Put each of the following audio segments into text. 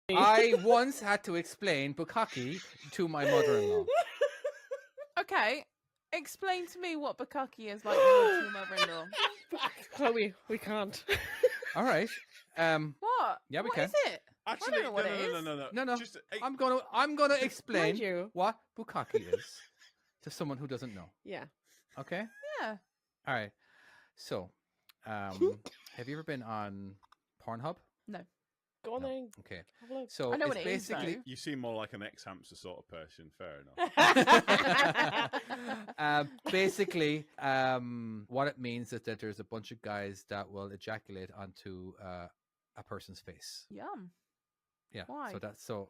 I once had to explain bukkake to my mother-in-law. Okay, explain to me what bukkake is like to your mother-in-law. Chloe, we can't. All right. What? Yeah, we What can. is it? Actually, I don't know what it is. No. Just, I'm gonna explain Mind you. what bukkake is to someone who doesn't know. Yeah. Okay. Yeah. All right. So, have you ever been on Pornhub? No. Go on No. then. Okay. Have a look. So I know it's what it is, basically though. You seem more like an ex-hamster sort of person. Fair enough. basically, what it means is that there's a bunch of guys that will ejaculate onto a person's face. Yum. Yeah. Why? So that's so.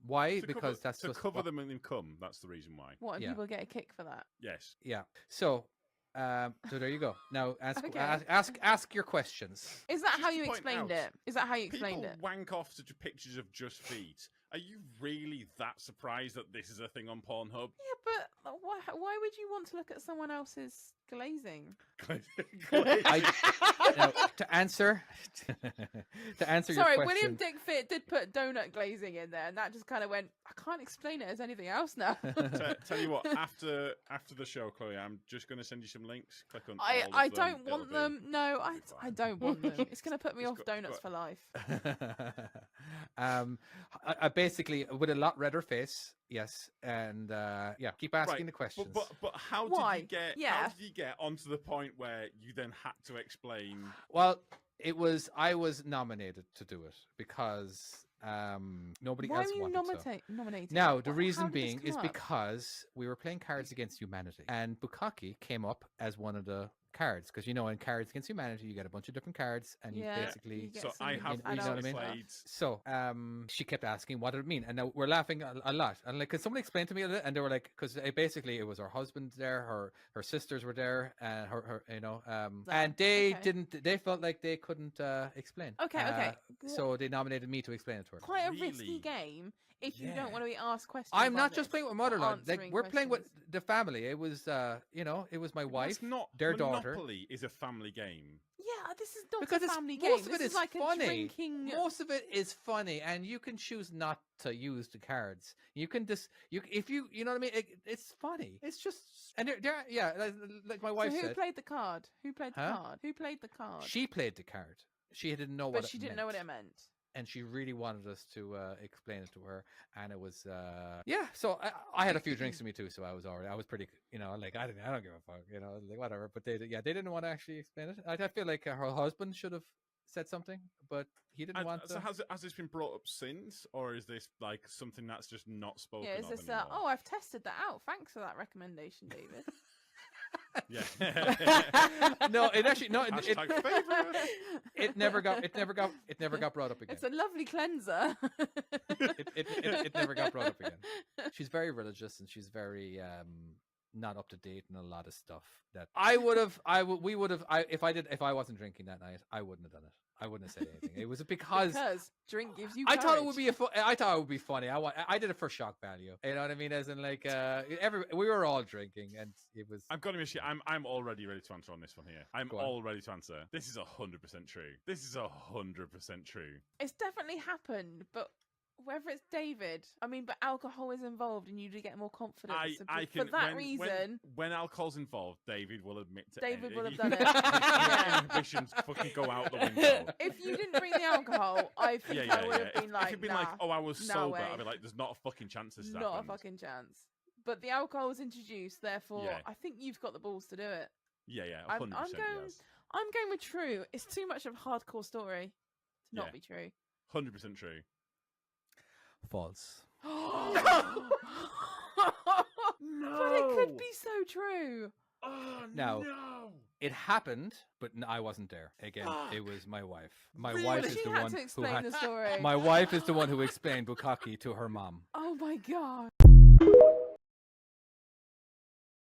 Why? To Because cover, that's to just cover what- them in cum. That's the reason why. What? And Yeah. people get a kick for that? Yes. Yeah. So there you go. Now Okay. ask your questions. Is that Just how to you point explained out, it? Is that how you explained People it? wank off such pictures of just feet. Are you really that surprised that this is a thing on Pornhub? Yeah, but why would you want to look at someone else's glazing? Now, to answer Sorry, your question. William Dickfit did put donut glazing in there, and that just kind of went. I can't explain it as anything else now. Tell you what, after the show, Chloe, I'm just going to send you some links. Click on. I all of them. don't It'll want be- them. No, I fine. don't want them. It's going to put me Just off go- donuts go- for life. I basically with a lot redder face, yes, and yeah, keep asking Right, the questions. But how Why? did you get? Yeah. How did you get onto the point where you then had to explain? Well, I was nominated to do it because nobody Why else were you wanted to. nominated? Now, the How reason did this being come is up? because we were playing Cards Against Humanity, and bukkake came up as one of the cards because in Cards Against Humanity you get a bunch of different cards, and Yeah, you you basically. get So some I you have know what I recently mean? played. So she kept asking what did it mean, and now we're laughing a lot. And like, could somebody explain to me a little? And they were like, because basically it was her husband there, her sisters were there, and her and they okay. didn't. They felt like they couldn't explain. Okay. So they nominated me to explain it to her. Quite a Really? risky game if you Yeah. don't want to be asked questions. I'm like not just this, playing with or mother-in-law. Like answering we're playing with questions. the family. It was, it was my wife, That's not their daughter. Monopoly is a family game. Yeah, this is not Because a it's family game. most of This it is is like funny. a drinking. Most of it is funny, and you can choose not to use the cards. You can just if you know what I mean. It's funny. It's just and they're yeah, like my wife So who said. played the card? Who played the Huh? card? Who played the card? She played the card. She didn't know but what she it didn't know what it meant. and she really wanted us to explain it to her, and it was yeah. So I had a few drinks to me too, so I was pretty, like I don't give a fuck, like whatever. But they didn't want to actually explain it. I feel like her husband should have said something, but he didn't want to. So has this been brought up since, or is this like something that's just not spoken Yeah, is of this anymore? oh, I've tested that out. Thanks for that recommendation, David. Yeah. No, it actually no. Hashtag favourite. It never got brought up again. It's a lovely cleanser. It never got brought up again. She's very religious and she's very not up to date in a lot of stuff that if I wasn't drinking that night, I wouldn't have done it. I wouldn't have said anything. It was because drink gives you. I thought it courage. would be I thought it would be funny. I did it for shock value. You know what I mean? As in like we were all drinking and it was. I've got to admit, I'm already ready to answer on this one here. I'm Go on. all ready to answer. This is 100% true. This is 100% true. It's definitely happened, but whether it's David, but alcohol is involved, and you do get more confidence. So for that reason, when alcohol's involved, David will admit to David it. will have His done it. Yeah. inhibitions fucking go out the window. If you didn't bring the alcohol, I think I would have been If you'd been like, nah, oh, I was no sober, way. I'd be like, there's not a fucking chance this not happened. a fucking chance. But the alcohol was introduced, therefore, Yeah. I think you've got the balls to do it. Yeah, I'm 100%. going- Yes. I'm going with true. It's too much of a hardcore story to not Yeah. be true. 100% true. False. No! But it could be so true. Oh Now- no! It happened, but I wasn't there. Again, it was my wife. My Really? wife But is she the had one to who explain had. the story. My wife is the one who explained bukkake to her mom. Oh my god.